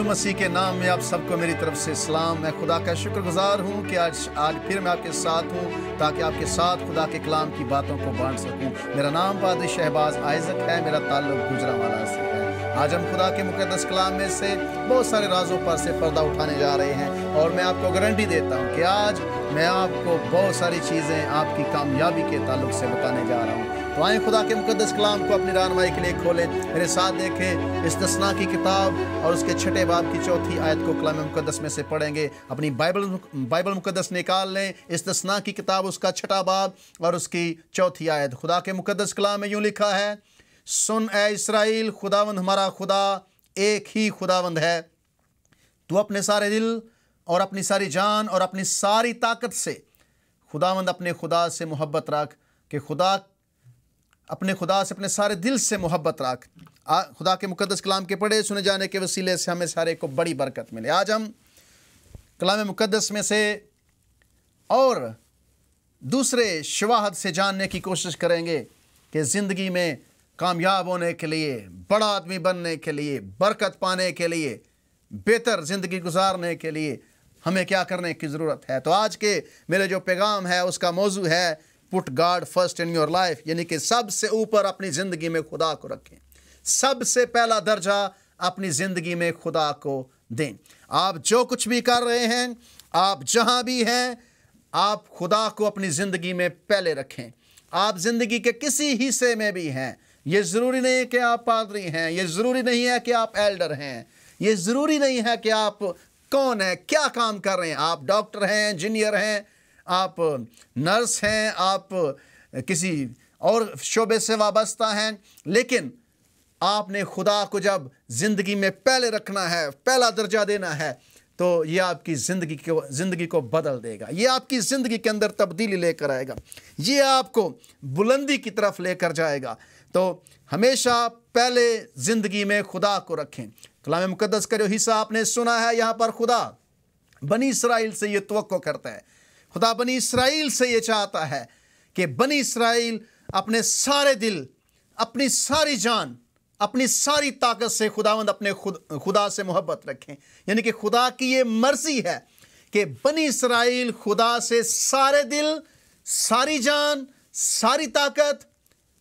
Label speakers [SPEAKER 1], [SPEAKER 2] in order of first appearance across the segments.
[SPEAKER 1] यीशु मसीह के नाम में आप सबको मेरी तरफ से सलाम। मैं खुदा का शुक्रगुजार हूँ कि आज फिर मैं आपके साथ हूँ ताकि आपके साथ खुदा के कलाम की बातों को बांट सकूँ। मेरा नाम पादरी शहबाज आइजक है, मेरा ताल्लुक गुजरांवाला से है। आज हम खुदा के मुकद्दस कलाम में से बहुत सारे राजों पर से पर्दा उठाने जा रहे हैं और मैं आपको गारंटी देता हूँ कि आज मैं आपको बहुत सारी चीज़ें आपकी कामयाबी के ताल्लुक से बताने जा रहा हूँ। तो आए खुदा के मुकद्दस कलाम को अपनी रहनुमाई के लिए खोलें, मेरे साथ देखें। इस्तिस्ना की किताब और उसके 6 बाब की 4 आयत को कलाम मुकद्दस में से पढ़ेंगे। अपनी बाइबल मुकद्दस निकाल लें। इस्तिस्ना की किताब उसका 6 बाब और उसकी 4 आयत। खुदा के मुकद्दस कलाम में यूँ लिखा है, सुन ए इस्राएल, खुदावंद हमारा खुदा एक ही खुदावंद है। तू अपने सारे दिल और अपनी सारी जान और अपनी सारी ताकत से खुदावंद अपने खुदा से मोहब्बत रख, कि अपने खुदा से अपने सारे दिल से मोहब्बत रख। खुदा के मुकद्दस कलाम के पढ़े सुने जाने के वसीले से हमें सारे को बड़ी बरकत मिले। आज हम कलाम मुकद्दस में से और दूसरे शवाहद से जानने की कोशिश करेंगे कि ज़िंदगी में कामयाब होने के लिए, बड़ा आदमी बनने के लिए, बरकत पाने के लिए, बेहतर ज़िंदगी गुजारने के लिए हमें क्या करने की ज़रूरत है। तो आज के मेरे जो पैगाम है उसका मौजू है put God first in your life, यानी कि सबसे ऊपर अपनी ज़िंदगी में खुदा को रखें। सबसे पहला दर्जा अपनी ज़िंदगी में खुदा को दें। आप जो कुछ भी कर रहे हैं, आप जहाँ भी हैं, आप खुदा को अपनी ज़िंदगी में पहले रखें। आप ज़िंदगी के किसी हिस्से में भी हैं, ये ज़रूरी नहीं है कि आप पादरी हैं, ये ज़रूरी नहीं है कि आप एल्डर हैं, ये ज़रूरी नहीं है कि आप कौन हैं, क्या काम कर रहे हैं। आप डॉक्टर हैं, इंजीनियर हैं, आप नर्स हैं, आप किसी और शोबे से वाबस्ता हैं, लेकिन आपने खुदा को जब ज़िंदगी में पहले रखना है, पहला दर्जा देना है, तो ये आपकी ज़िंदगी को बदल देगा। ये आपकी ज़िंदगी के अंदर तब्दीली लेकर आएगा, ये आपको बुलंदी की तरफ लेकर जाएगा। तो हमेशा पहले ज़िंदगी में खुदा को रखें। कलाम मुकद्दस का जो हिस्सा आपने सुना है, यहाँ पर खुदा बनी इसराइल से ये तवक्को करता है। खुदा बनी इसराइल से ये चाहता है कि बनी इसराइल अपने सारे दिल, अपनी सारी जान, अपनी सारी ताकत से खुदावंद अपने खुदा से मोहब्बत रखें। यानी कि खुदा की ये मर्जी है कि बनी इसराइल खुदा से सारे दिल, सारी जान, सारी ताकत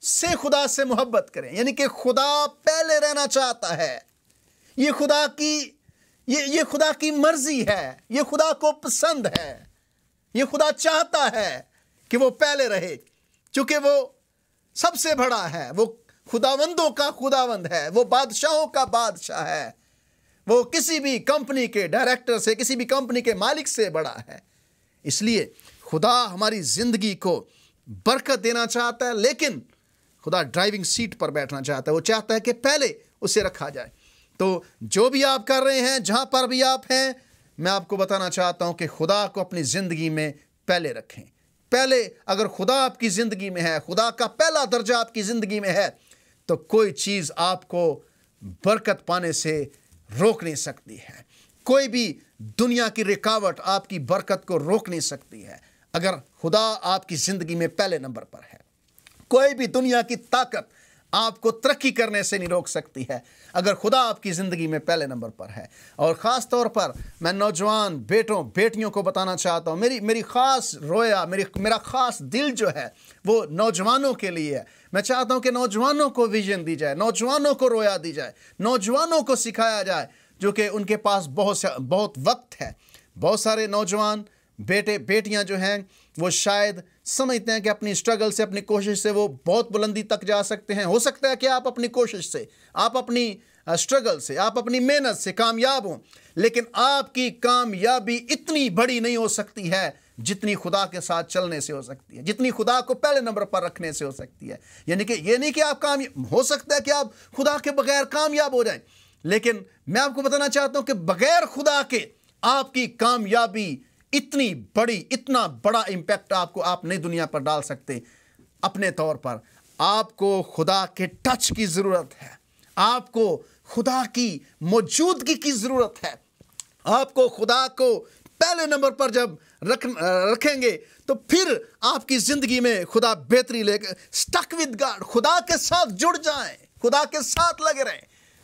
[SPEAKER 1] से खुदा से मोहब्बत करें। यानी कि खुदा पहले रहना चाहता है। ये खुदा की मर्जी है, ये खुदा को पसंद है, ये खुदा चाहता है कि वो पहले रहे, क्योंकि वो सबसे बड़ा है, वो खुदावंदों का खुदावंद है, वो बादशाहों का बादशाह है, वो किसी भी कंपनी के डायरेक्टर से, किसी भी कंपनी के मालिक से बड़ा है। इसलिए खुदा हमारी ज़िंदगी को बरकत देना चाहता है, लेकिन खुदा ड्राइविंग सीट पर बैठना चाहता है। वो चाहता है कि पहले उसे रखा जाए। तो जो भी आप कर रहे हैं, जहाँ पर भी आप हैं, मैं आपको बताना चाहता हूँ कि खुदा को अपनी ज़िंदगी में पहले रखें। पहले अगर खुदा आपकी ज़िंदगी में है, खुदा का पहला दर्जा आपकी ज़िंदगी में है, तो कोई चीज़ आपको बरकत पाने से रोक नहीं सकती है। कोई भी दुनिया की रुकावट आपकी बरकत को रोक नहीं सकती है, अगर खुदा आपकी ज़िंदगी में पहले नंबर पर है। कोई भी दुनिया की ताकत आपको तरक्की करने से नहीं रोक सकती है, अगर खुदा आपकी ज़िंदगी में पहले नंबर पर है। और ख़ास तौर पर मैं नौजवान बेटों बेटियों को बताना चाहता हूँ, मेरी ख़ास रोया, मेरा ख़ास दिल जो है वो नौजवानों के लिए है। मैं चाहता हूँ कि नौजवानों को विजन दी जाए, नौजवानों को रोया दी जाए, नौजवानों को सिखाया जाए, जो कि उनके पास बहुत वक्त है। बहुत सारे नौजवान बेटे बेटियां जो हैं वो शायद समझते हैं कि अपनी स्ट्रगल से, अपनी कोशिश से वो बहुत बुलंदी तक जा सकते हैं। हो सकता है कि आप अपनी कोशिश से, आप अपनी स्ट्रगल से, आप अपनी मेहनत से कामयाब हों, लेकिन आपकी कामयाबी इतनी बड़ी नहीं हो सकती है जितनी खुदा के साथ चलने से हो सकती है, जितनी खुदा को पहले नंबर पर रखने से हो सकती है। यानी कि ये नहीं कि आप कामयाब हो सकता है कि आप खुदा के बगैर कामयाब हो जाएं, लेकिन मैं आपको बताना चाहता हूं कि बगैर खुदा के आपकी कामयाबी इतनी बड़ी, इतना बड़ा इम्पैक्ट आप नई दुनिया पर डाल सकते। अपने तौर पर आपको खुदा के टच की ज़रूरत है, आपको खुदा की मौजूदगी की ज़रूरत है। आपको खुदा को पहले नंबर पर जब रखेंगे तो फिर आपकी ज़िंदगी में खुदा बेहतरी लेकर, स्टक विद गॉड, खुदा के साथ जुड़ जाएं, खुदा के साथ लगे रहें।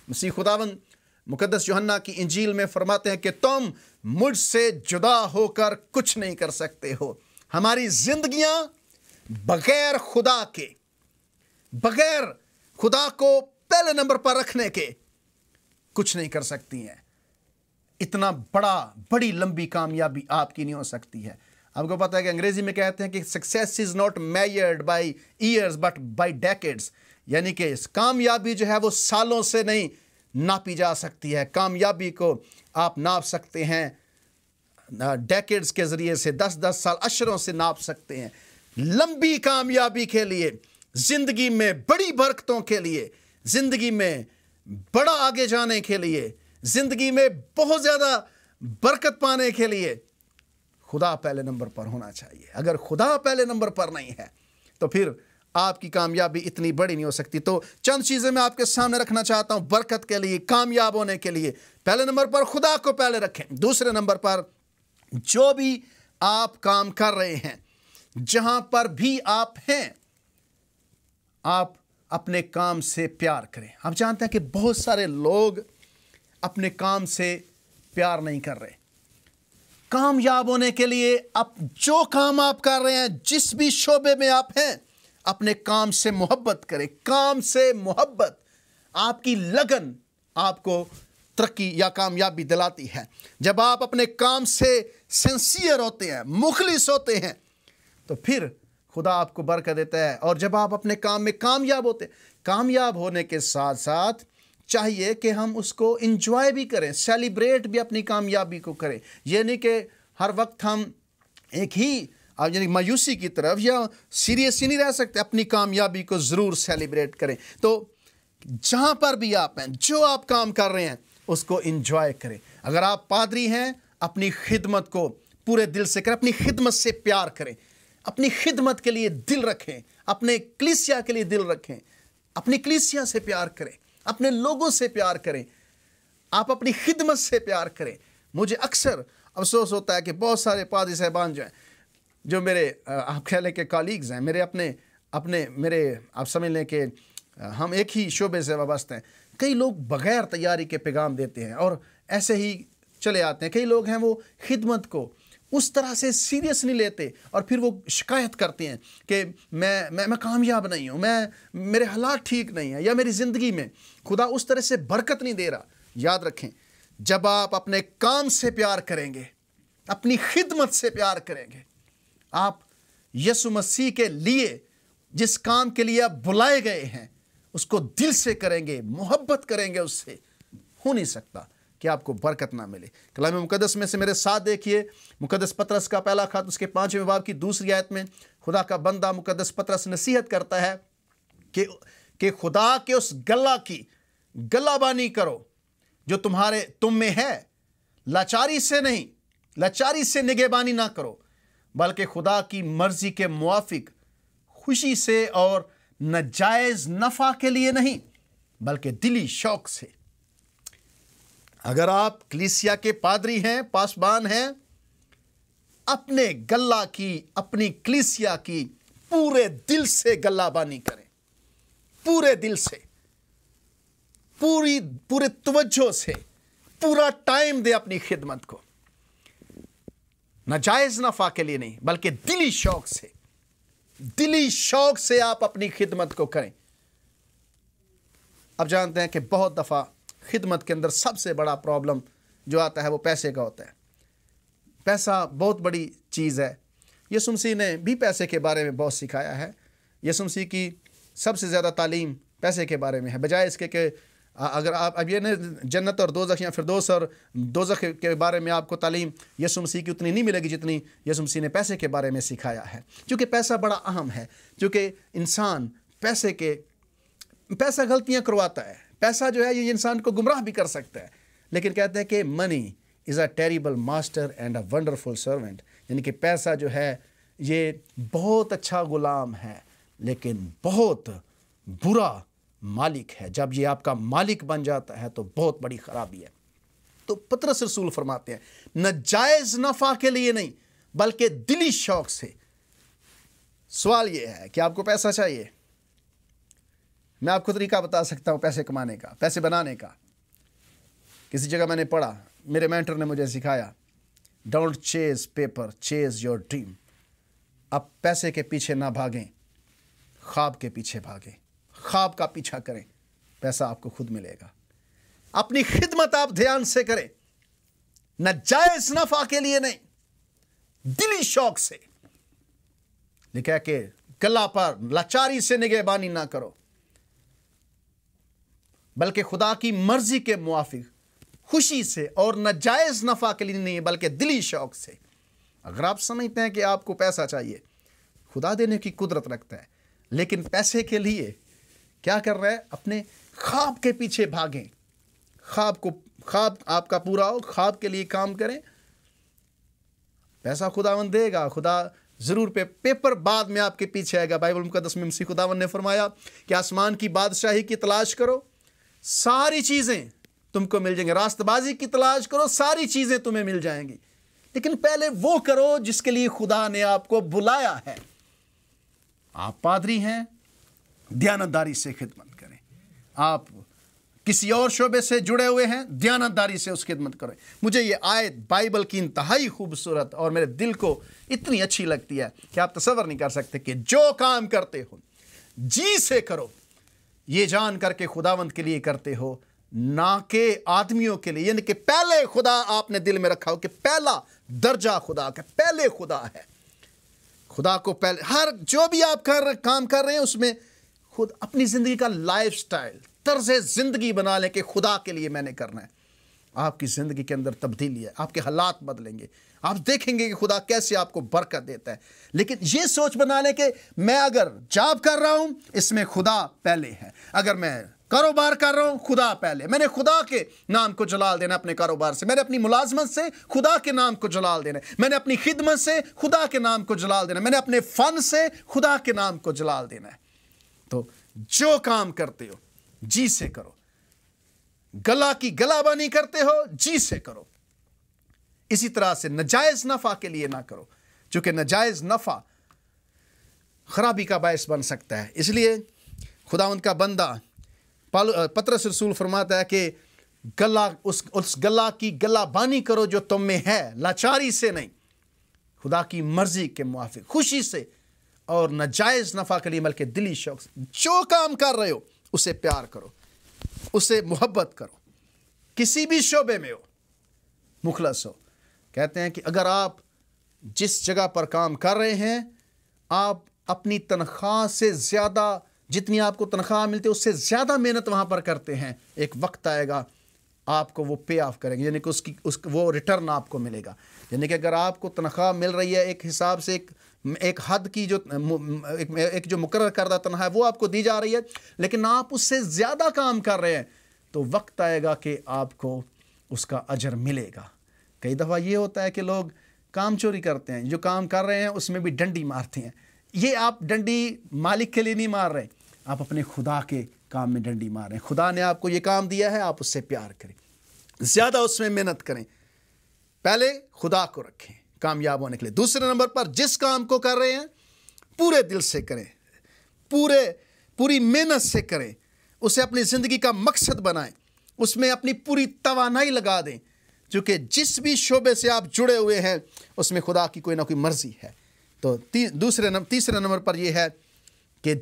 [SPEAKER 1] मसीह खुदावंद मुकद्दस यूहन्ना की इंजील में फरमाते हैं कि तुम मुझसे जुदा होकर कुछ नहीं कर सकते हो। हमारी जिंदगियां बगैर खुदा के, बगैर खुदा को पहले नंबर पर रखने के कुछ नहीं कर सकती हैं। इतना बड़ी लंबी कामयाबी आपकी नहीं हो सकती है। आपको पता है कि अंग्रेजी में कहते हैं कि success is not measured by years but by decades, यानी कि कामयाबी जो है वो सालों से नहीं नापी जा सकती है। कामयाबी को आप नाप सकते हैं डेकेड्स के ज़रिए से, 10-10 साल, अशरों से नाप सकते हैं। लंबी कामयाबी के लिए, ज़िंदगी में बड़ी बरकतों के लिए, ज़िंदगी में बड़ा आगे जाने के लिए, ज़िंदगी में बहुत ज़्यादा बरकत पाने के लिए खुदा पहले नंबर पर होना चाहिए। अगर खुदा पहले नंबर पर नहीं है तो फिर आपकी कामयाबी इतनी बड़ी नहीं हो सकती। तो चंद चीज़ें मैं आपके सामने रखना चाहता हूं बरकत के लिए, कामयाब होने के लिए। पहले नंबर पर खुदा को पहले रखें। दूसरे नंबर पर जो भी आप काम कर रहे हैं, जहां पर भी आप हैं, आप अपने काम से प्यार करें। आप जानते हैं कि बहुत सारे लोग अपने काम से प्यार नहीं कर रहे। कामयाब होने के लिए आप जो काम आप कर रहे हैं, जिस भी शोबे में आप हैं, अपने काम से मोहब्बत करें। काम से मोहब्बत, आपकी लगन आपको तरक्की या कामयाबी दिलाती है। जब आप अपने काम से सिंसियर होते हैं, मुखलिस होते हैं, तो फिर खुदा आपको बरकत देता है। और जब आप अपने काम में कामयाब होते हैं, कामयाब होने के साथ साथ चाहिए कि हम उसको इंजॉय भी करें, सेलिब्रेट भी अपनी कामयाबी को करें। ये नहीं कि हर वक्त हम एक ही यानी मायूसी की तरफ या सीरियस ही नहीं रह सकते। अपनी कामयाबी को ज़रूर सेलिब्रेट करें। तो जहाँ पर भी आप हैं, जो आप काम कर रहे हैं, उसको इंजॉय करें। अगर आप पादरी हैं, अपनी खिदमत को पूरे दिल से करें, अपनी खिदमत से प्यार करें, अपनी खिदमत के लिए दिल रखें, अपने कलीसिया के लिए दिल रखें, अपनी कलीसिया से प्यार करें, अपने लोगों से प्यार करें, आप अपनी खिदमत से प्यार करें। मुझे अक्सर अफसोस होता है कि बहुत सारे पादरी साहबान जो हैं, जो मेरे आप कह लें कि कॉलीग्स हैं, मेरे मेरे आप समझ लें कि हम एक ही शोबे से वाबस्ते हैं। कई लोग बग़ैर तैयारी के पैगाम देते हैं और ऐसे ही चले आते हैं। कई लोग हैं वो खिदमत को उस तरह से सीरियस नहीं लेते और फिर वो शिकायत करते हैं कि मैं कामयाब नहीं हूँ, मेरे हालात ठीक नहीं है, या मेरी ज़िंदगी में खुदा उस तरह से बरकत नहीं दे रहा। याद रखें, जब आप अपने काम से प्यार करेंगे, अपनी खिदमत से प्यार करेंगे, आप यीशु मसीह के लिए जिस काम के लिए आप बुलाए गए हैं उसको दिल से करेंगे, मोहब्बत करेंगे, उससे हो नहीं सकता कि आपको बरकत ना मिले। कलाम मुकद्दस में से मेरे साथ देखिए, मुकद्दस पतरस का पहला खत उसके 5वें बाब की 2री आयत में खुदा का बंदा मुकद्दस पतरस नसीहत करता है कि खुदा के उस गल्ला की गल्लाबानी करो जो तुम में है। लाचारी से नहीं, लाचारी से निगहबानी ना करो, बल्कि खुदा की मर्जी के मुआफिक खुशी से और नाजायज़ नफ़ा के लिए नहीं, बल्कि दिली शौक से। अगर आप कलीसिया के पादरी हैं, पासबान हैं, अपने गल्ला की, अपनी कलीसिया की पूरे दिल से गल्लाबानी करें, पूरे दिल से, पूरे तवज्जो से, पूरा टाइम दे अपनी खिदमत को। नाजायज़ नफ़ा के लिए नहीं, बल्कि दिली शौक से, दिली शौक से आप अपनी खिदमत को करें। अब जानते हैं कि बहुत दफ़ा खिदमत के अंदर सबसे बड़ा प्रॉब्लम जो आता है वो पैसे का होता है। पैसा बहुत बड़ी चीज़ है। यीशु मसीह ने भी पैसे के बारे में बहुत सिखाया है। यीशु मसीह की सबसे ज़्यादा तालीम पैसे के बारे में है, बजाय इसके कि अगर आप अब ये न जन्नत और दोज़ख या फिरदौस और दोज़ख के बारे में आपको तालीम यीशु मसीह की उतनी नहीं मिलेगी जितनी यीशु मसीह ने पैसे के बारे में सिखाया है। क्योंकि पैसा बड़ा अहम है, क्योंकि इंसान पैसा गलतियाँ करवाता है। पैसा जो है ये इंसान को गुमराह भी कर सकता है। लेकिन कहते हैं कि money is a terrible master and a wonderful servant, यानी कि पैसा जो है ये बहुत अच्छा गुलाम है लेकिन बहुत बुरा मालिक है। जब ये आपका मालिक बन जाता है तो बहुत बड़ी खराबी है। तो पतरस रसूल फरमाते हैं नाजायज़ नफ़ा के लिए नहीं, बल्कि दिली शौक से। सवाल ये है कि आपको पैसा चाहिए। मैं आपको तरीका बता सकता हूँ पैसे कमाने का, पैसे बनाने का। किसी जगह मैंने पढ़ा, मेरे मेंटर ने मुझे सिखाया, don't chase paper, chase your dream. अब पैसे के पीछे ना भागें, ख्वाब के पीछे भागें, ख्वाब का पीछा करें, पैसा आपको खुद मिलेगा। अपनी खिदमत आप ध्यान से करें, नाजायज नफा के लिए नहीं, दिली शौक से। लिखा कि गला पर लाचारी से निगहबानी ना करो, बल्कि खुदा की मर्जी के मुआफिक खुशी से, और नाजायज नफा के लिए नहीं बल्कि दिली शौक से। अगर आप समझते हैं कि आपको पैसा चाहिए, खुदा देने की कुदरत रखता है, लेकिन पैसे के लिए क्या कर रहे हैं? अपने ख्वाब के पीछे भागें। ख्वाब आपका पूरा हो, ख्वाब के लिए काम करें, पैसा खुदावंद देगा। खुदा जरूर पेपर बाद में आपके पीछे आएगा। बाइबल मुकद्दस में मसीह खुदावंद ने फरमाया कि आसमान की बादशाही की तलाश करो, सारी चीजें तुमको मिल जाएंगी। रास्तबाजी की तलाश करो, सारी चीजें तुम्हें मिल जाएंगी। लेकिन पहले वो करो जिसके लिए खुदा ने आपको बुलाया है। आप पादरी हैं, दयानतदारी से खिदमत करें। आप किसी और शोबे से जुड़े हुए हैं, दयानतदारी से उस खिदमत करें। मुझे ये आयत बाइबल की इंतहाई खूबसूरत और मेरे दिल को इतनी अच्छी लगती है कि आप तसव्वुर नहीं कर सकते कि जो काम करते हो जी से करो, ये जान करके खुदावंद के लिए करते हो, ना कि आदमियों के लिए। यानी कि पहले खुदा आपने दिल में रखा हो कि पहला दर्जा खुदा का, पहले खुदा है। खुदा को पहले, हर जो भी आप काम कर रहे हैं उसमें खुद अपनी जिंदगी का लाइफस्टाइल, तर्ज जिंदगी बना लें कि खुदा के लिए मैंने करना है। आपकी जिंदगी के अंदर तब्दीली है, आपके हालात बदलेंगे, आप देखेंगे कि खुदा कैसे आपको बरकत देता है। लेकिन ये सोच बना लें कि मैं अगर जॉब कर रहा हूं इसमें खुदा पहले है, अगर मैं कारोबार कर रहा हूं खुदा पहले, मैंने खुदा के नाम को जलाल देना अपने कारोबार से, मैंने अपनी मुलाजमत से खुदा के नाम को जलाल देना, मैंने अपनी खिदमत से खुदा के नाम को जलाल देना, मैंने अपने फन से खुदा के नाम को जलाल देना है। तो जो काम करते हो जी से करो, गला की गलाबानी करते हो जी से करो। इसी तरह से नाजायज नफा के लिए ना करो, क्योंकि नाजायज नफा खराबी का बायस बन सकता है। इसलिए खुदावंद का बंदा पतरस रसूल फरमाता है कि गला उस गला की गलाबानी करो जो तुम में है, लाचारी से नहीं, खुदा की मर्जी के मुआफिक खुशी से और नाजायज नफा के लिए बल्कि दिली शौक से। जो काम कर रहे हो उसे प्यार करो, उसे मोहब्बत करो, किसी भी शोबे में हो मुखलस हो। कहते हैं कि अगर आप जिस जगह पर काम कर रहे हैं, आप अपनी तनख्वाह से ज़्यादा, जितनी आपको तनख्वाह मिलती है उससे ज़्यादा मेहनत वहाँ पर करते हैं, एक वक्त आएगा आपको वो पे ऑफ करेंगे, यानी कि वो रिटर्न आपको मिलेगा। यानी कि अगर आपको तनख्वाह मिल रही है एक हिसाब से, एक हद की जो एक जो मुकर्रर करदा तनख्वाह है वो आपको दी जा रही है, लेकिन आप उससे ज़्यादा काम कर रहे हैं, तो वक्त आएगा कि आपको उसका अजर मिलेगा। कई दफ़ा ये होता है कि लोग काम चोरी करते हैं, जो काम कर रहे हैं उसमें भी डंडी मारते हैं। ये आप डंडी मालिक के लिए नहीं मार रहे, आप अपने खुदा के काम में डंडी मार रहे हैं। खुदा ने आपको ये काम दिया है, आप उससे प्यार करें, ज़्यादा उसमें मेहनत करें, पहले खुदा को रखें कामयाब होने के लिए। दूसरे नंबर पर जिस काम को कर रहे हैं पूरे दिल से करें, पूरी मेहनत से करें, उसे अपनी ज़िंदगी का मकसद बनाएं, उसमें अपनी पूरी तवानाई लगा दें, क्योंकि जिस भी शोबे से आप जुड़े हुए हैं उसमें खुदा की कोई ना कोई मर्जी है। तो तीसरे नंबर पर यह है कि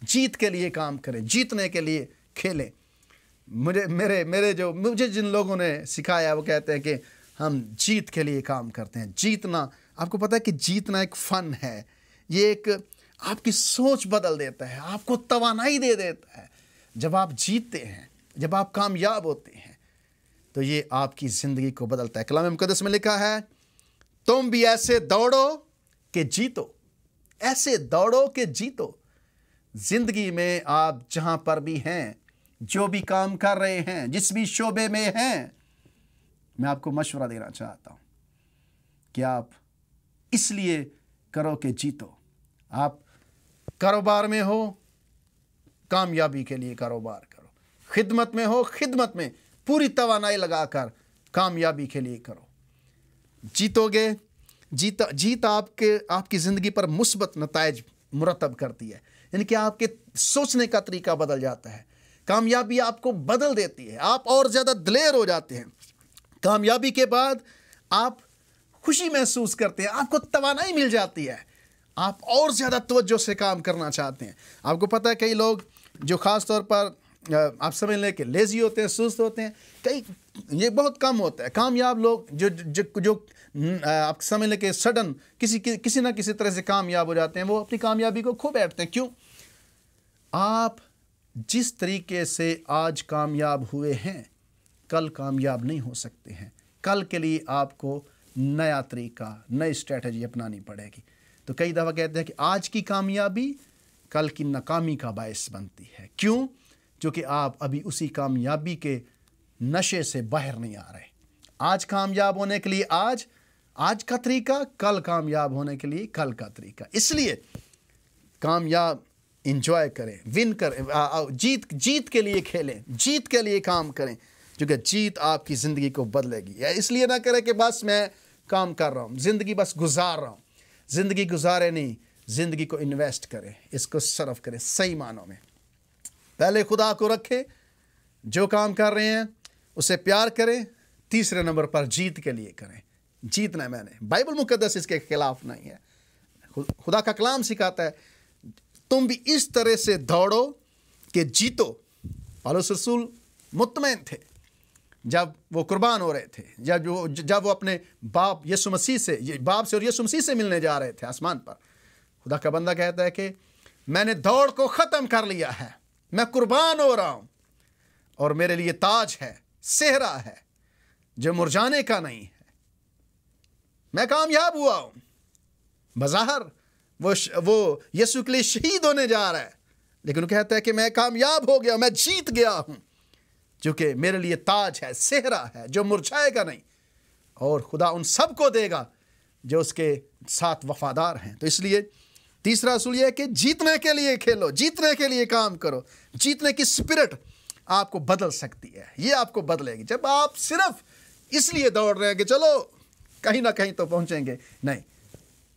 [SPEAKER 1] जीत के लिए काम करें, जीतने के लिए खेलें। मुझे जिन लोगों ने सिखाया वो कहते हैं कि हम जीत के लिए काम करते हैं। जीतना, आपको पता है कि जीतना एक फ़न है, ये एक आपकी सोच बदल देता है, आपको तवानाई दे देता है। जब आप जीतते हैं, जब आप कामयाब होते हैं, तो ये आपकी ज़िंदगी को बदलता है। कलाम मुकद्दस में लिखा है, तुम भी ऐसे दौड़ो कि जीतो, ऐसे दौड़ो कि जीतो। ज़िंदगी में आप जहाँ पर भी हैं, जो भी काम कर रहे हैं, जिस भी शोबे में हैं, मैं आपको मशवरा देना चाहता हूँ कि आप इसलिए करो कि जीतो। आप कारोबार में हो, कामयाबी के लिए कारोबार करो, खिदमत में हो, खिदमत में पूरी तवानाई लगाकर कामयाबी के लिए करो। जीतोगे, जीत आपकी ज़िंदगी पर मुस्बत नताइज मुरतब करती है, यानी कि आपके सोचने का तरीका बदल जाता है। کامیابی آپ کو بدل دیتی ہے، آپ اور زیادہ دلیر ہو جاتے ہیں۔ کامیابی کے بعد آپ خوشی محسوس کرتے ہیں، آپ کو توانائی مل جاتی ہے، آپ اور زیادہ توجہ سے کام کرنا چاہتے ہیں۔ آپ کو پتہ ہے کئی لوگ جو خاص طور پر آپ سمجھ لیں کہ لیزی ہوتے ہیں، سست ہوتے ہیں، یہ بہت کم ہوتا ہے۔ کامیاب لوگ جو آپ سمجھ لیں کہ سڈن کسی نہ کسی طرح سے کامیاب ہو جاتے ہیں، وہ اپنی کامیابی کو کھو بیٹھتے ہیں۔ کیوں؟ آپ جس طریقے سے آج کامیاب ہوئے ہیں کل کامیاب نہیں ہو سکتے ہیں۔ کل کے لیے آپ کو نیا طریقہ، نئی اسٹریٹجی اپنانی پڑے گی۔ تو کئی دفعہ کہتے ہیں کہ آج کی کامیابی کل کی ناکامی کا باعث بنتی ہے۔ کیوں؟ کیونکہ آپ ابھی اسی کامیابی کے نشے سے باہر نہیں آ رہے۔ آج کامیاب ہونے کے لیے آج کا طریقہ، کل کامیاب ہونے کے لیے کل کا طریقہ۔ اس لیے کامیاب انجوائے کریں، ون کریں، جیت کے لیے کھیلیں، جیت کے لیے کام کریں، کیونکہ جیت آپ کی زندگی کو بدلے گی۔ اس لیے نہ کریں کہ بس میں کام کر رہا ہوں، زندگی بس گزار رہا ہوں۔ زندگی گزارے نہیں، زندگی کو انویسٹ کریں، اس کو صرف کریں صحیح معنوں میں۔ پہلے خدا کو رکھیں، جو کام کر رہے ہیں اسے پیار کریں، تیسرے نمبر پر جیت کے لیے کریں۔ جیتنا ہے، میں نے بائبل مقدس اس کے خلاف نہیں ہے، خدا کا کلام سکھاتا ہے تم بھی اس طرح سے دوڑو کہ جیتو۔ پالوس رسول مطمئن تھے جب وہ قربان ہو رہے تھے، جب وہ اپنے باپ یسوع مسیح سے اور یسوع مسیح سے ملنے جا رہے تھے آسمان پر۔ خدا کا بندہ کہتا ہے کہ میں نے دوڑ کو ختم کر لیا ہے، میں قربان ہو رہا ہوں، اور میرے لیے تاج ہے، صحرا ہے جو مرجانے کا نہیں ہے۔ میں کامیاب ہوا ہوں۔ بظاہر وہ یسوع کے لیے شہید ہونے جا رہا ہے، لیکن وہ کہتا ہے کہ میں کامیاب ہو گیا، میں جیت گیا ہوں، کیونکہ میرے لیے تاج ہے، صحرا ہے جو مرجھائے گا نہیں، اور خدا ان سب کو دے گا جو اس کے ساتھ وفادار ہیں۔ تو اس لیے تیسرا اصول یہ ہے کہ جیتنے کے لیے کھیلو، جیتنے کے لیے کام کرو۔ جیتنے کی اسپرٹ آپ کو بدل سکتی ہے، یہ آپ کو بدلے گی۔ جب آپ صرف اس لیے دوڑ رہے ہیں کہ چلو کہیں نہ کہیں تو پہنچیں گے، نہیں،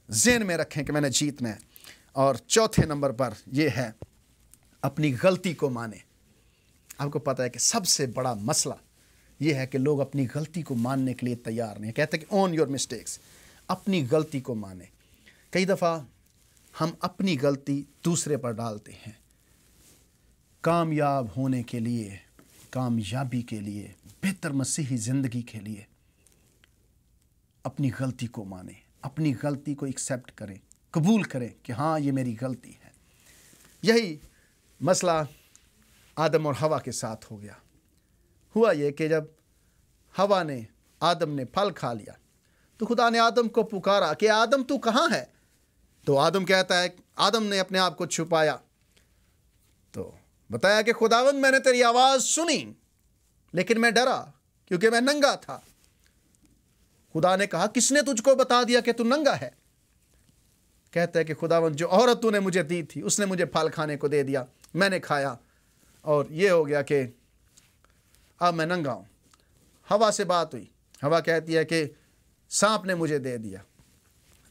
[SPEAKER 1] ذہن میں رکھیں کہ میں نے جیتنا ہے۔ اور چوتھے نمبر پر یہ ہے اپنی غلطی کو مانیں۔ آپ کو پتہ ہے کہ سب سے بڑا مسئلہ یہ ہے کہ لوگ اپنی غلطی کو ماننے کے لیے تیار نہیں۔ کہتے ہیں کہ اون یور مسٹیکس، اپنی غلطی کو مانیں۔ کئی دفعہ ہم اپنی غلطی دوسرے پر ڈالتے ہیں۔ کامیاب ہونے کے لیے، کامیابی کے لیے، بہتر مسیحی زندگی کے لیے اپنی غلطی کو مانیں، اپنی غلطی کو ایکسیپٹ کریں، قبول کریں کہ ہاں یہ میری غلطی ہے۔ یہی مسئلہ آدم اور حوا کے ساتھ ہو گیا۔ ہوا یہ کہ جب حوا نے، آدم نے پھل کھا لیا تو خدا نے آدم کو پکارا کہ آدم تو کہاں ہے؟ تو آدم کہتا ہے، آدم نے اپنے آپ کو چھپایا، تو بتایا کہ خداوند میں نے تیری آواز سنی لیکن میں ڈرا کیونکہ میں ننگا تھا۔ خدا نے کہا کس نے تجھ کو بتا دیا کہ تو ننگا ہے؟ کہتا ہے کہ خداوند جو عورت تو نے مجھے دی تھی اس نے مجھے پھل کھانے کو دے دیا، میں نے کھایا اور یہ ہو گیا کہ اب میں ننگا ہوں۔ حوا سے بات ہوئی، حوا کہتی ہے کہ سانپ نے مجھے دے دیا۔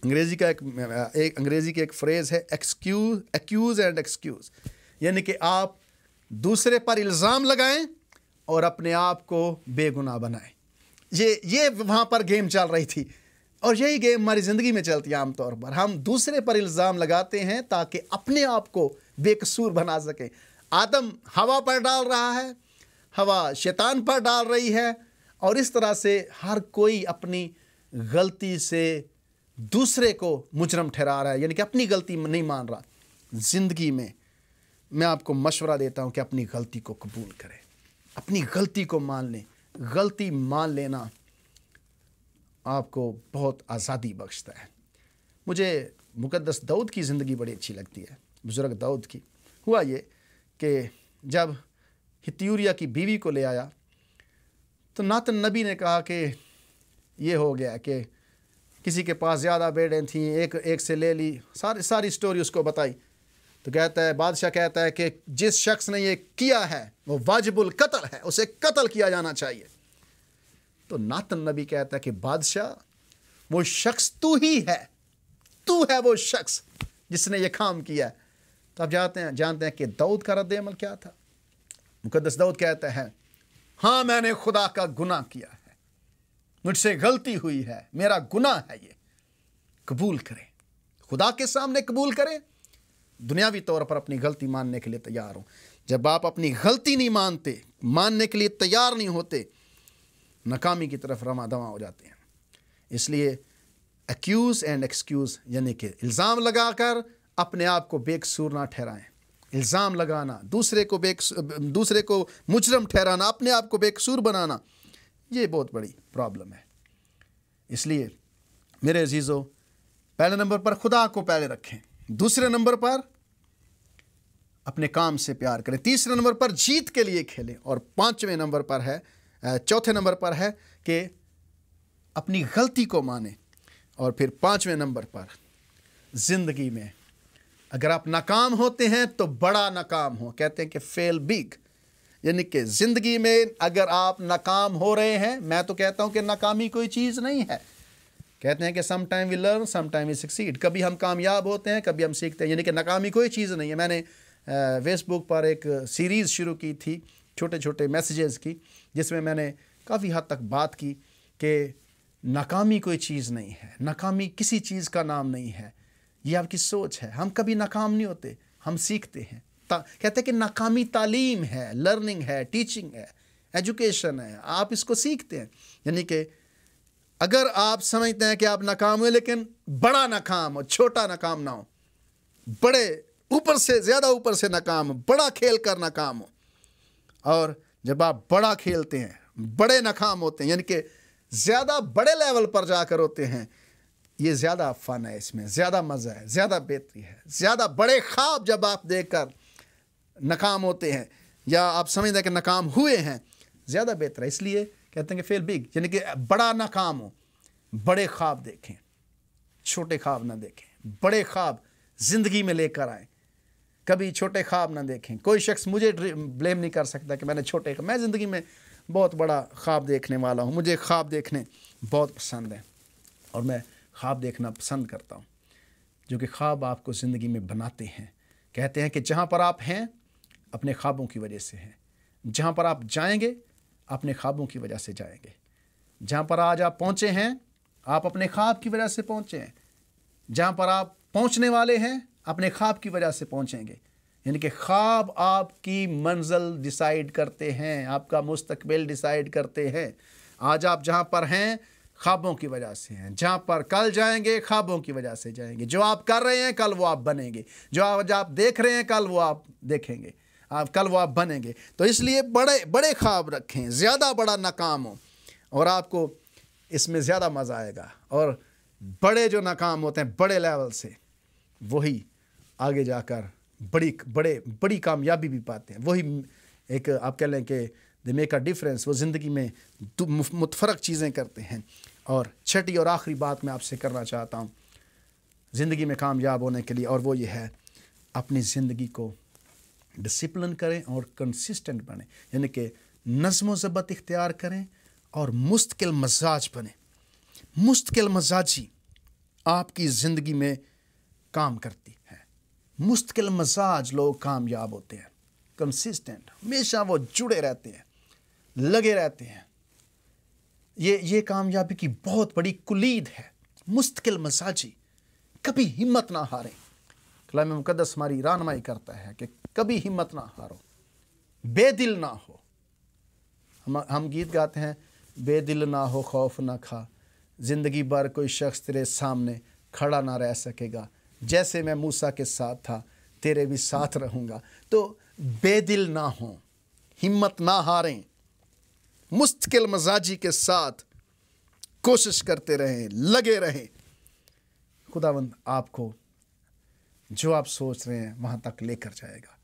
[SPEAKER 1] انگریزی کی ایک فریز ہے ایکیوز اینڈ ایکسکیوز، یعنی کہ آپ دوسرے پر الزام لگائیں اور اپنے آپ کو بے گناہ بنائیں۔ یہ وہاں پر گیم چل رہی تھی، اور یہی گیم ہماری زندگی میں چلتی ہے عام طور پر۔ ہم دوسرے پر الزام لگاتے ہیں تاکہ اپنے آپ کو بے قصور بنا سکیں۔ آدم ہوا پر ڈال رہا ہے، ہوا شیطان پر ڈال رہی ہے، اور اس طرح سے ہر کوئی اپنی غلطی سے دوسرے کو مجرم ٹھہرا رہا ہے، یعنی کہ اپنی غلطی نہیں مان رہا۔ زندگی میں میں آپ کو مشورہ دیتا ہوں کہ اپنی غلطی کو قبول کریں، اپنی غلطی کو مان لیں۔ غلطی مان لینا آپ کو بہت آزادی بخشتا ہے۔ مجھے مقدس داؤد کی زندگی بڑی اچھی لگتی ہے، بزرگ داؤد کی۔ ہوا یہ کہ جب ہتیوریا کی بیوی کو لے آیا تو ناتن نبی نے کہا کہ یہ ہو گیا کہ کسی کے پاس زیادہ بیٹیں تھیں، ایک سے لے لی، ساری سٹوری اس کو بتائی۔ تو کہتا ہے، بادشاہ کہتا ہے کہ جس شخص نے یہ کیا ہے وہ واجب القتل ہے، اسے قتل کیا جانا چاہیے۔ تو ناتن نبی کہتا ہے کہ بادشاہ وہ شخص تو ہی ہے، تو ہے وہ شخص جس نے یہ کام کیا ہے۔ تو آپ جانتے ہیں کہ داؤد کا رد عمل کیا تھا؟ मुकद्दस दाऊद कहता है, हाँ मैंने खुदा का गुनाह किया है, मुझसे गलती हुई है, मेरा गुनाह है ये। कबूल करें, खुदा के सामने कबूल करें। दुनियावी तौर पर अपनी गलती मानने के लिए तैयार हो। जब आप अपनी गलती नहीं मानते, मानने के लिए तैयार नहीं होते, नाकामी की तरफ रमा दवा हो जाते हैं। इसलिए एक्यूज एंड एक्सक्यूज, यानी कि इल्ज़ाम लगाकर अपने आप को बेकसूर ना ठहराएं। इल्ज़ाम लगाना, दूसरे को मुजरम ठहराना, अपने आप को बेकसूर बनाना, ये बहुत बड़ी प्रॉब्लम है। इसलिए मेरे अजीज़ों, पहले नंबर पर खुदा को पहले रखें, दूसरे नंबर पर अपने काम से प्यार करें, तीसरे नंबर पर जीत के लिए खेलें, और चौथे नंबर पर है कि अपनी गलती को माने, और फिर पांचवें नंबर पर ज़िंदगी में अगर आप नाकाम होते हैं तो बड़ा नाकाम हो। कहते हैं कि फेल बिग, यानी कि ज़िंदगी में अगर आप नाकाम हो रहे हैं, मैं तो कहता हूं कि नाकामी कोई चीज़ नहीं है। कहते हैं कि some time we learn, some time we succeed, कभी हम कामयाब होते हैं, कभी हम सीखते हैं, यानी कि नाकामी कोई चीज़ नहीं है। मैंने फेसबुक पर एक सीरीज़ शुरू की थी छोटे छोटे मैसेजेस की, जिसमें मैंने काफ़ी हद तक बात की कि नाकामी कोई चीज़ नहीं है, नाकामी किसी चीज़ का नाम नहीं है, ये आपकी सोच है। हम कभी नाकाम नहीं होते, हम सीखते हैं। कहते हैं कि नाकामी तालीम है, लर्निंग है, टीचिंग है, एजुकेशन है, आप इसको सीखते हैं। यानी कि अगर आप समझते हैं कि आप नाकाम हुए, लेकिन बड़ा नाकाम हो, छोटा नाकाम ना हो, बड़े ऊपर से, ज़्यादा ऊपर से नाकाम हो, बड़ा खेल कर नाकाम हो। और जब आप बड़ा खेलते हैं, बड़े नाकाम होते हैं, यानी कि ज़्यादा बड़े लेवल पर जाकर होते हैं, ये ज़्यादा फन है, इसमें ज़्यादा मज़ा है, ज़्यादा बेहतरी है। ज़्यादा बड़े ख्वाब जब आप देखकर नाकाम होते हैं, या आप समझते हैं कि नाकाम हुए हैं, ज़्यादा बेहतर है। इसलिए कहते हैं कि फेल बिग, यानी कि बड़ा नाकाम हो, बड़े ख्वाब देखें, छोटे ख्वाब ना देखें, बड़े ख्वाब ज़िंदगी में लेकर आएँ, कभी छोटे ख्वाब ना देखें। कोई शख्स मुझे ब्लेम नहीं कर सकता कि मैंने छोटे, मैं ज़िंदगी में बहुत बड़ा ख्वाब देखने वाला हूँ, मुझे ख्वाब देखने बहुत पसंद है, और मैं ख्वाब देखना पसंद करता हूँ, जो कि ख्वाब आपको ज़िंदगी में बनाते हैं। कहते हैं कि जहाँ पर आप हैं, अपने ख्वाबों की वजह से हैं, जहाँ पर आप जाएंगे, अपने ख्वाबों की वजह से जाएंगे। जहाँ पर आज आप पहुँचे हैं, आप अपने ख्वाब की वजह से पहुँचे हैं। जहाँ पर आप पहुँचने वाले हैं, अपने ख्वाब की वजह से पहुँचेंगे। यानी कि ख्वाब आपकी मंजिल डिसाइड करते हैं, आपका मुस्तकबिल डिसाइड करते हैं। आज आप जहाँ पर हैं, ख्वाबों की वजह से हैं। जहाँ पर कल जाएंगे, ख्वाबों की वजह से जाएंगे। जो आप कर रहे हैं, कल वो आप बनेंगे। जो आज आप देख रहे हैं, कल वो आप देखेंगे, कल वो आप बनेंगे। तो इसलिए बड़े बड़े ख्वाब रखें, ज़्यादा बड़ा नाकाम हो, और आपको इसमें ज़्यादा मज़ा आएगा। और बड़े जो नाकाम होते हैं बड़े लेवल से, वही आगे जाकर बड़ी कामयाबी भी पाते हैं। वही एक आप कह लें कि दे मेक अ डिफरेंस, वो ज़िंदगी में मुतफरक चीज़ें करते हैं। और छठी और आखिरी बात मैं आपसे करना चाहता हूँ ज़िंदगी में कामयाब होने के लिए, और वो ये है, अपनी ज़िंदगी को डिसिप्लिन करें और कंसिस्टेंट बने, यानी कि नज़्म व ज़ब्त इख्तियार करें और मुस्तकिल मजाज बने। मुस्तकिल मजाजी आपकी ज़िंदगी में काम करती है। मुस्तकिल मजाज लोग कामयाब होते हैं। कंसिस्टेंट, हमेशा वो जुड़े रहते हैं, लगे रहते हैं। ये कामयाबी की बहुत बड़ी कुलीद है। मुस्तकिल मजाजी, कभी हिम्मत ना हारें। कलाम मुकद्दस हमारी रहनुमाई करता है कि कभी हिम्मत ना हारो, बेदिल ना हो। हम गीत गाते हैं, बेदिल ना हो, खौफ ना खा, ज़िंदगी भर कोई शख्स तेरे सामने खड़ा ना रह सकेगा, जैसे मैं मूसा के साथ था तेरे भी साथ रहूँगा। तो बेदिल ना हो, हिम्मत ना हारें, मुस्तकिल मजाजी के साथ कोशिश करते रहें, लगे रहें। खुदावंद आपको जो आप सोच रहे हैं वहाँ तक लेकर जाएगा।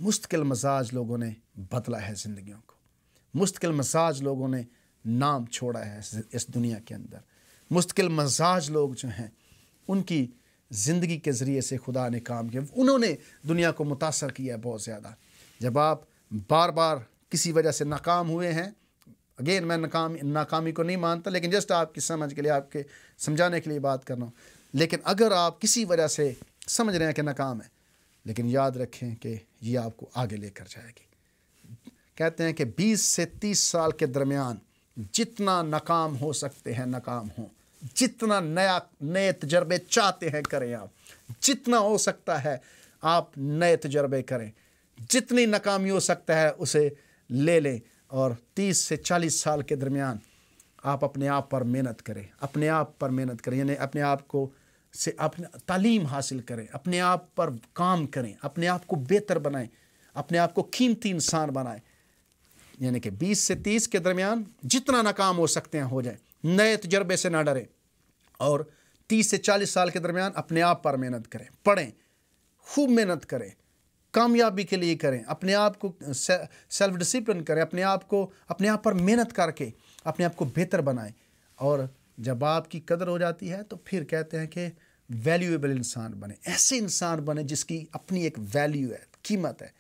[SPEAKER 1] मुस्तकिल मजाज लोगों ने बदला है ज़िंदगियों को। मुस्तकिल मजाज लोगों ने नाम छोड़ा है इस दुनिया के अंदर। मुस्तकिल मजाज लोग जो हैं, उनकी ज़िंदगी के ज़रिए से खुदा ने काम किया। उन्होंने दुनिया को मुतासर किया है बहुत ज़्यादा। जब आप बार बार किसी वजह से नाकाम हुए हैं, अगेन मैं नाकामी को नहीं मानता, लेकिन जस्ट आपकी समझ के लिए, आपके समझाने के लिए बात कर रहा हूँ। लेकिन अगर आप किसी वजह से समझ रहे हैं कि नाकाम है, लेकिन याद रखें कि ये आपको आगे लेकर जाएगी। कहते हैं कि 20 से 30 साल के दरमियान जितना नाकाम हो सकते हैं नाकाम हो, जितना नए तजर्बे चाहते हैं करें आप, जितना हो सकता है आप नए तजर्बे करें, जितनी नाकामी हो सकता है उसे ले लें। और 30 से 40 साल के दरमियान आप अपने आप पर मेहनत करें, अपने आप पर मेहनत करें, यानी अपने आप को से अपने तालीम हासिल करें, अपने आप पर काम करें, अपने आप को बेहतर बनाएं, अपने आप को कीमती इंसान बनाएं। यानी कि 20 से 30 के दरमियान जितना नाकाम हो सकते हैं हो जाए, नए तजर्बे से ना डरें। और 30 से 40 साल के दरमियान अपने आप पर मेहनत करें, पढ़ें, खूब मेहनत करें, कामयाबी के लिए करें, अपने आप को सेल्फ डिसिप्लिन करें, अपने आप पर मेहनत करके अपने आप को बेहतर बनाएं। और जब आपकी कदर हो जाती है तो फिर कहते हैं कि वैल्यूएबल इंसान बने, ऐसे इंसान बने जिसकी अपनी एक वैल्यू है, कीमत है।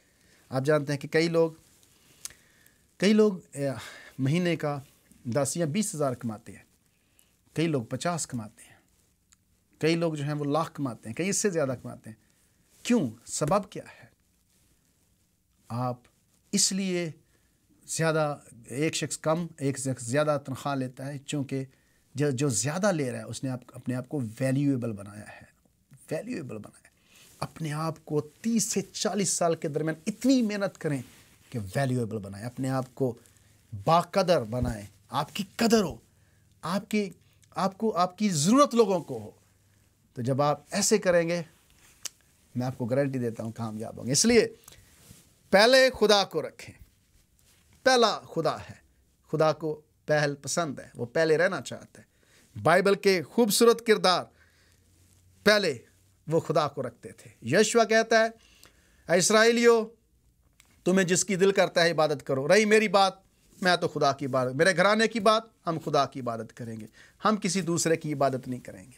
[SPEAKER 1] आप जानते हैं कि कई लोग महीने का 10 या 20 हज़ार कमाते हैं, कई लोग 50 कमाते हैं, कई लोग जो हैं वो लाख कमाते हैं, कई इससे ज़्यादा कमाते हैं। क्यों? सबब क्या है? आप इसलिए ज़्यादा, एक शख्स कम, एक शख्स ज़्यादा तनख्वाह लेता है क्योंकि जो ज़्यादा ले रहा है उसने अपने आप को वैल्यूएबल बनाया है, वैल्यूएबल बनाया। अपने आप को 30 से 40 साल के दरमियान इतनी मेहनत करें कि वैल्यूएबल बनाएं, अपने आप को बाकदर बनाएं, आपकी कदर हो, आपकी ज़रूरत लोगों को हो। तो जब आप ऐसे करेंगे मैं आपको गारंटी देता हूँ कामयाब होंगे। इसलिए पहले खुदा को रखें, पहला खुदा है, खुदा को पहल पसंद है, वो पहले रहना चाहता है। बाइबल के खूबसूरत किरदार पहले वो खुदा को रखते थे। यहोशू कहता है, ऐ इस्राएलियों तुम्हें जिसकी दिल करता है इबादत करो, रही मेरी बात मैं तो खुदा की इबादत, मेरे घराने की बात हम खुदा की इबादत करेंगे, हम किसी दूसरे की इबादत नहीं करेंगे।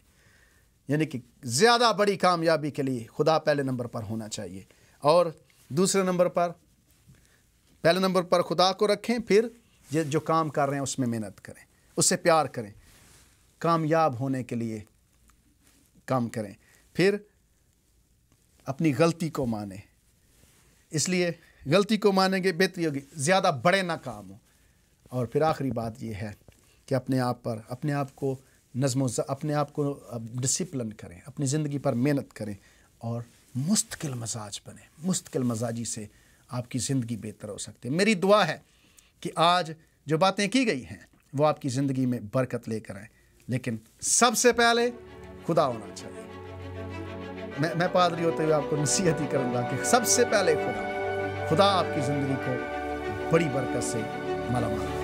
[SPEAKER 1] यानी कि ज़्यादा बड़ी कामयाबी के लिए खुदा पहले नंबर पर होना चाहिए। और दूसरे नंबर पर, पहले नंबर पर खुदा को रखें, फिर जो काम कर रहे हैं उसमें मेहनत करें, उससे प्यार करें, कामयाब होने के लिए काम करें, फिर अपनी गलती को मानें। इसलिए गलती को मानेंगे बेहतरी होगी, ज़्यादा बड़े ना काम हो। और फिर आखिरी बात ये है कि अपने आप को अपने आप को डिसिप्लिन करें, अपनी ज़िंदगी पर मेहनत करें और मुस्तकिल मजाज बने। मुस्तकिल मजाजी से आपकी ज़िंदगी बेहतर हो सकती है। मेरी दुआ है कि आज जो बातें की गई हैं वो आपकी ज़िंदगी में बरकत लेकर आए, लेकिन सबसे पहले खुदा होना चाहिए। मैं पादरी होते हुए आपको नसीहत ही करूँगा कि सबसे पहले खुदा आपकी ज़िंदगी को बड़ी बरकत से मालामाल।